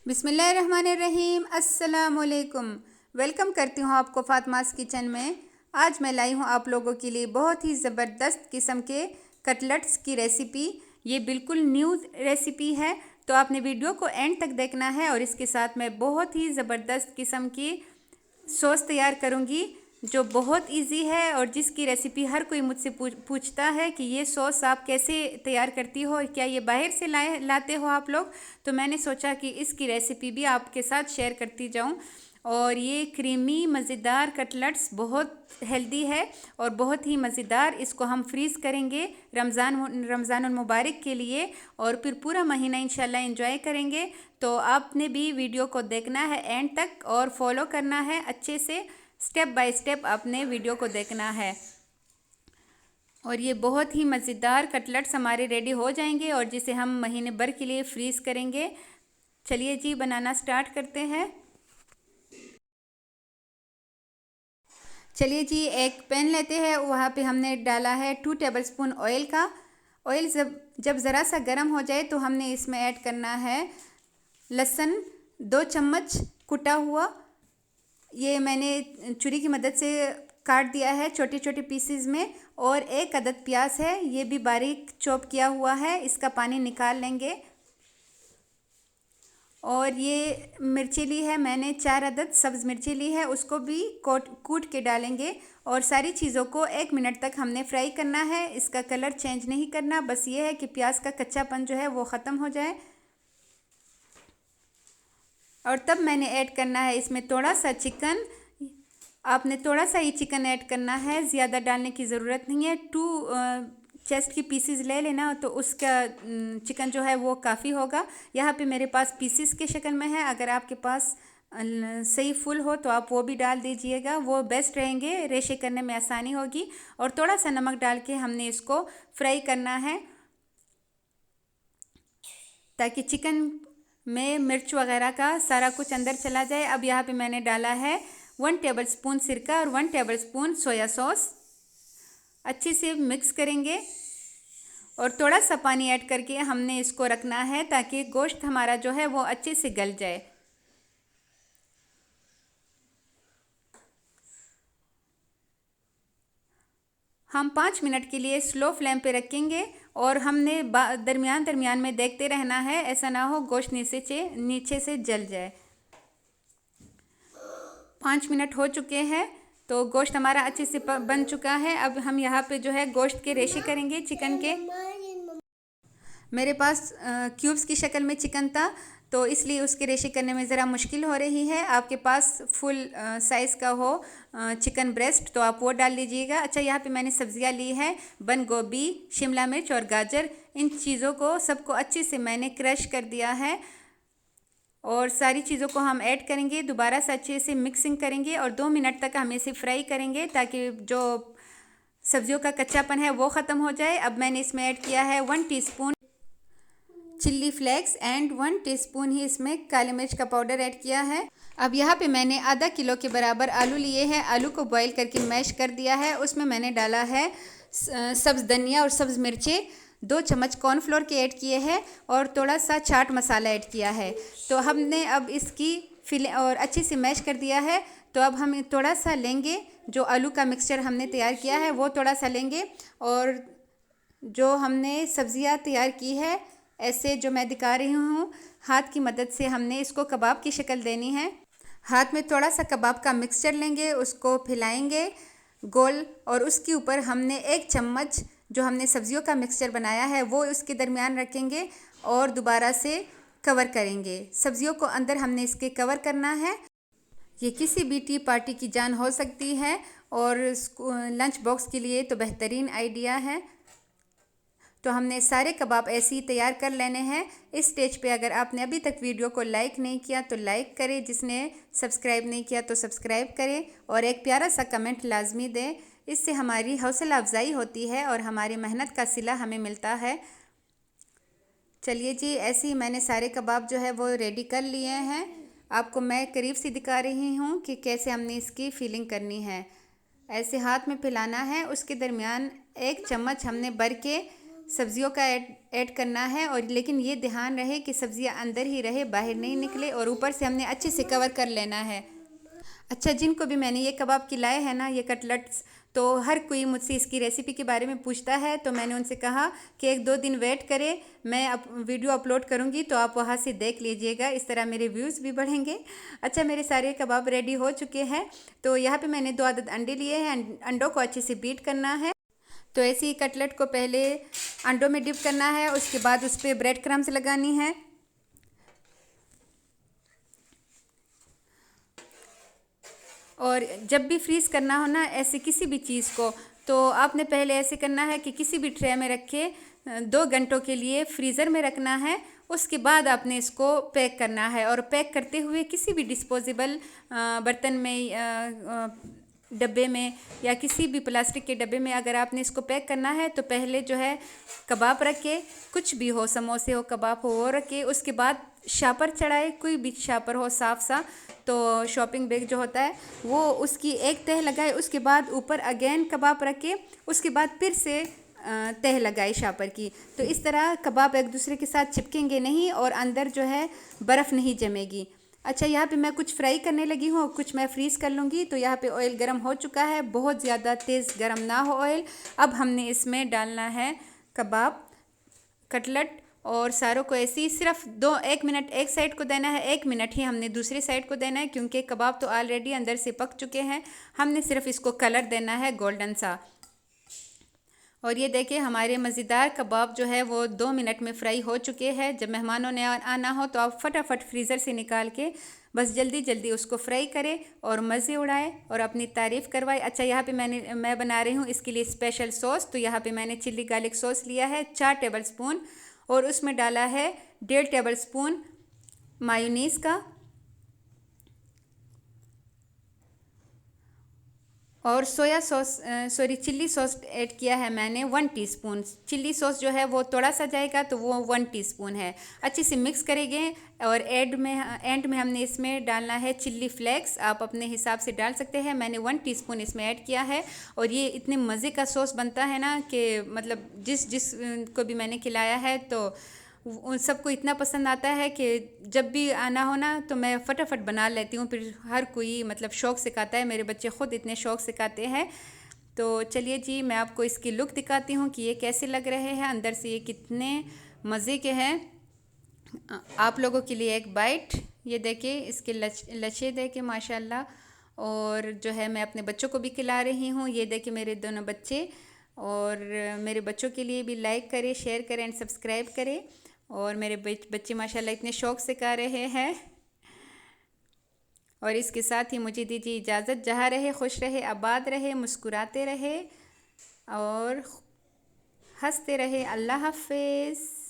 बिस्मिल्लाहिर्रहमानिर्रहीम। अस्सलामुअलैकुम। वेलकम करती हूँ आपको फातिमास किचन में। आज मैं लाई हूँ आप लोगों के लिए बहुत ही ज़बरदस्त किस्म के कटलेट्स की रेसिपी। ये बिल्कुल न्यू रेसिपी है, तो आपने वीडियो को एंड तक देखना है। और इसके साथ मैं बहुत ही ज़बरदस्त किस्म की सॉस तैयार करूँगी जो बहुत इजी है और जिसकी रेसिपी हर कोई मुझसे पूछता है कि ये सॉस आप कैसे तैयार करती हो, क्या ये बाहर से लाते हो आप लोग। तो मैंने सोचा कि इसकी रेसिपी भी आपके साथ शेयर करती जाऊं। और ये क्रीमी मज़ेदार कटलेट्स बहुत हेल्दी है और बहुत ही मज़ेदार। इसको हम फ्रीज़ करेंगे रमज़ान मुबारक के लिए और फिर पूरा महीना इंशाल्लाह एंजॉय करेंगे। तो आपने भी वीडियो को देखना है एंड तक और फॉलो करना है अच्छे से, स्टेप बाय स्टेप आपने वीडियो को देखना है। और ये बहुत ही मज़ेदार कटलेट्स हमारे रेडी हो जाएंगे और जिसे हम महीने भर के लिए फ्रीज़ करेंगे। चलिए जी बनाना स्टार्ट करते हैं। चलिए जी एक पैन लेते हैं, वहाँ पे हमने डाला है 2 टेबलस्पून ऑयल का। ऑयल जब ज़रा सा गर्म हो जाए तो हमने इसमें ऐड करना है लहसुन 2 चम्मच कुटा हुआ। ये मैंने छुरी की मदद से काट दिया है छोटे छोटे पीसेस में। और 1 अदद प्याज है, ये भी बारीक चॉप किया हुआ है, इसका पानी निकाल लेंगे। और ये मिर्ची ली है मैंने 4 अदद सब्ज़ मिर्ची ली है, उसको भी कूट के डालेंगे। और सारी चीज़ों को 1 मिनट तक हमने फ्राई करना है। इसका कलर चेंज नहीं करना, बस ये है कि प्याज का कच्चापन जो है वो ख़त्म हो जाए। और तब मैंने ऐड करना है इसमें थोड़ा सा चिकन। आपने थोड़ा सा ही चिकन ऐड करना है, ज़्यादा डालने की ज़रूरत नहीं है। 2 चेस्ट की पीसीज ले लेना तो उसका चिकन जो है वो काफ़ी होगा। यहाँ पे मेरे पास पीसीस के शक्ल में है, अगर आपके पास सही फुल हो तो आप वो भी डाल दीजिएगा, वो बेस्ट रहेंगे, रेशे करने में आसानी होगी। और थोड़ा सा नमक डाल के हमने इसको फ्राई करना है ताकि चिकन में मिर्च वगैरह का सारा कुछ अंदर चला जाए। अब यहाँ पे मैंने डाला है 1 टेबलस्पून सिरका और 1 टेबलस्पून सोया सॉस। अच्छे से मिक्स करेंगे और थोड़ा सा पानी ऐड करके हमने इसको रखना है ताकि गोश्त हमारा जो है वो अच्छे से गल जाए। हम 5 मिनट के लिए स्लो फ्लेम पे रखेंगे और हमने दरमियान दरमियान में देखते रहना है, ऐसा ना हो गोश्त नीचे से जल जाए। 5 मिनट हो चुके हैं तो गोश्त हमारा अच्छे से बन चुका है। अब हम यहाँ पे जो है गोश्त के रेशे करेंगे चिकन के। मेरे पास क्यूब्स की शक्ल में चिकन था तो इसलिए उसके रेशे करने में ज़रा मुश्किल हो रही है। आपके पास फुल साइज़ का हो चिकन ब्रेस्ट तो आप वो डाल लीजिएगा। अच्छा, यहाँ पे मैंने सब्जियाँ ली है, बंद गोभी, शिमला मिर्च और गाजर। इन चीज़ों को सबको अच्छे से मैंने क्रश कर दिया है और सारी चीज़ों को हम ऐड करेंगे, दोबारा से अच्छे से मिक्सिंग करेंगे और 2 मिनट तक हम इसे फ्राई करेंगे ताकि जो सब्जियों का कच्चापन है वो ख़त्म हो जाए। अब मैंने इसमें ऐड किया है 1 teaspoon chilli flakes and 1 teaspoon ही इसमें काली मिर्च का पाउडर ऐड किया है। अब यहाँ पे मैंने आधा किलो के बराबर आलू लिए हैं, आलू को बॉईल करके मैश कर दिया है। उसमें मैंने डाला है सब्ज़ धनिया और सब्ज़ मिर्चें, 2 चम्मच कॉर्नफ्लोर के ऐड किए हैं और थोड़ा सा चाट मसाला ऐड किया है। तो हमने अब इसकी और अच्छे से मैश कर दिया है। तो अब हम थोड़ा सा लेंगे, जो आलू का मिक्सचर हमने तैयार किया है वो थोड़ा सा लेंगे और जो हमने सब्ज़ियाँ तैयार की है ऐसे जो मैं दिखा रही हूँ हाथ की मदद से हमने इसको कबाब की शक्ल देनी है। हाथ में थोड़ा सा कबाब का मिक्सचर लेंगे, उसको फैलाएंगे गोल और उसके ऊपर हमने 1 चम्मच जो हमने सब्जियों का मिक्सचर बनाया है वो उसके दरमियान रखेंगे और दोबारा से कवर करेंगे। सब्जियों को अंदर हमने इसके कवर करना है। ये किसी भी टी पार्टी की जान हो सकती है और लंच बॉक्स के लिए तो बेहतरीन आइडिया है। तो हमने सारे कबाब ऐसे ही तैयार कर लेने हैं। इस स्टेज पे अगर आपने अभी तक वीडियो को लाइक नहीं किया तो लाइक करें, जिसने सब्सक्राइब नहीं किया तो सब्सक्राइब करें और एक प्यारा सा कमेंट लाजमी दें। इससे हमारी हौसला अफजाई होती है और हमारी मेहनत का सिला हमें मिलता है। चलिए जी, ऐसे ही मैंने सारे कबाब जो है वो रेडी कर लिए हैं। आपको मैं करीब से दिखा रही हूँ कि कैसे हमने इसकी फिलिंग करनी है। ऐसे हाथ में फैलाना है, उसके दरमियान 1 चम्मच हमने भर के सब्जियों का ऐड करना है। और लेकिन ये ध्यान रहे कि सब्जियां अंदर ही रहे, बाहर नहीं निकले। और ऊपर से हमने अच्छे से कवर कर लेना है। अच्छा, जिनको भी मैंने ये कबाब खिलाए हैं ना, ये कटलेट्स, तो हर कोई मुझसे इसकी रेसिपी के बारे में पूछता है। तो मैंने उनसे कहा कि 1-2 दिन वेट करें, मैं वीडियो अपलोड करूंगी तो आप वहाँ से देख लीजिएगा, इस तरह मेरे व्यूज़ भी बढ़ेंगे। अच्छा, मेरे सारे कबाब रेडी हो चुके हैं। तो यहाँ पे मैंने 2 अदद अंडे लिए हैं। अंडों को अच्छे से बीट करना है। तो ऐसे ही कटलेट को पहले अंडों में डिप करना है, उसके बाद उस पर ब्रेड क्रम्स लगानी है। और जब भी फ्रीज़ करना हो ना ऐसे किसी भी चीज़ को, तो आपने पहले ऐसे करना है कि किसी भी ट्रे में रखे 2 घंटों के लिए फ्रीज़र में रखना है। उसके बाद आपने इसको पैक करना है। और पैक करते हुए किसी भी डिस्पोजेबल बर्तन में, डब्बे में, या किसी भी प्लास्टिक के डब्बे में अगर आपने इसको पैक करना है, तो पहले जो है कबाब रखे, कुछ भी हो, समोसे हो, कबाब हो, वो रखे। उसके बाद शापर चढ़ाए, कोई भी शापर हो साफ सा, तो शॉपिंग बैग जो होता है वो, उसकी एक तह लगाए। उसके बाद ऊपर अगेन कबाब रखे, उसके बाद फिर से तह लगाई शापर की। तो इस तरह कबाब एक दूसरे के साथ चिपकेंगे नहीं और अंदर जो है बर्फ़ नहीं जमेगी। अच्छा, यहाँ पे मैं कुछ फ्राई करने लगी हूँ, कुछ मैं फ्रीज़ कर लूँगी। तो यहाँ पे ऑयल गरम हो चुका है, बहुत ज़्यादा तेज़ गरम ना हो ऑयल। अब हमने इसमें डालना है कबाब, कटलेट, और सारों को ऐसे ही सिर्फ 1 मिनट एक साइड को देना है, 1 मिनट ही हमने दूसरी साइड को देना है, क्योंकि कबाब तो ऑलरेडी अंदर से पक चुके हैं। हमने सिर्फ इसको कलर देना है गोल्डन सा। और ये देखिए हमारे मज़ेदार कबाब जो है वो 2 मिनट में फ्राई हो चुके हैं। जब मेहमानों ने आना हो तो आप फटाफट फ्रीज़र से निकाल के बस जल्दी जल्दी उसको फ्राई करें और मज़े उड़ाएं और अपनी तारीफ़ करवाएं। अच्छा, यहाँ पे मैं बना रही हूँ इसके लिए स्पेशल सॉस। तो यहाँ पे मैंने चिल्ली गार्लिक सॉस लिया है 4 टेबल स्पून, और उसमें डाला है 1.5 टेबल स्पून मायोनीज़ का, और soya sauce, chilli sauce add किया है मैंने 1 टीस्पून। चिल्ली सॉस जो है वो थोड़ा सा जाएगा, तो वो 1 टीस्पून है। अच्छे से मिक्स करेंगे। और एंड में हमने इसमें डालना है चिल्ली फ्लेक्स, आप अपने हिसाब से डाल सकते हैं। मैंने 1 टीस्पून इसमें ऐड किया है। और ये इतने मज़े का सॉस बनता है ना कि मतलब जिस को भी मैंने खिलाया है तो उन सबको इतना पसंद आता है कि जब भी आना हो ना तो मैं फटाफट बना लेती हूँ। फिर हर कोई मतलब शौक़ से खाता है, मेरे बच्चे ख़ुद इतने शौक़ से खाते हैं। तो चलिए जी, मैं आपको इसकी लुक दिखाती हूँ कि ये कैसे लग रहे हैं, अंदर से ये कितने मज़े के हैं। आप लोगों के लिए एक बाइट, ये देखिए इसके लच्छे देखे माशाल्लाह। और जो है मैं अपने बच्चों को भी खिला रही हूँ। ये देखिए मेरे दोनों बच्चे, और मेरे बच्चों के लिए भी लाइक करें, शेयर करें एंड सब्सक्राइब करें। और मेरे बच्चे माशाल्लाह इतने शौक़ से खा रहे हैं। और इसके साथ ही मुझे दीजिए इजाज़त। जहाँ रहे खुश रहे, आबाद रहे, मुस्कुराते रहे और हंसते रहे। अल्लाह हाफ़िज़।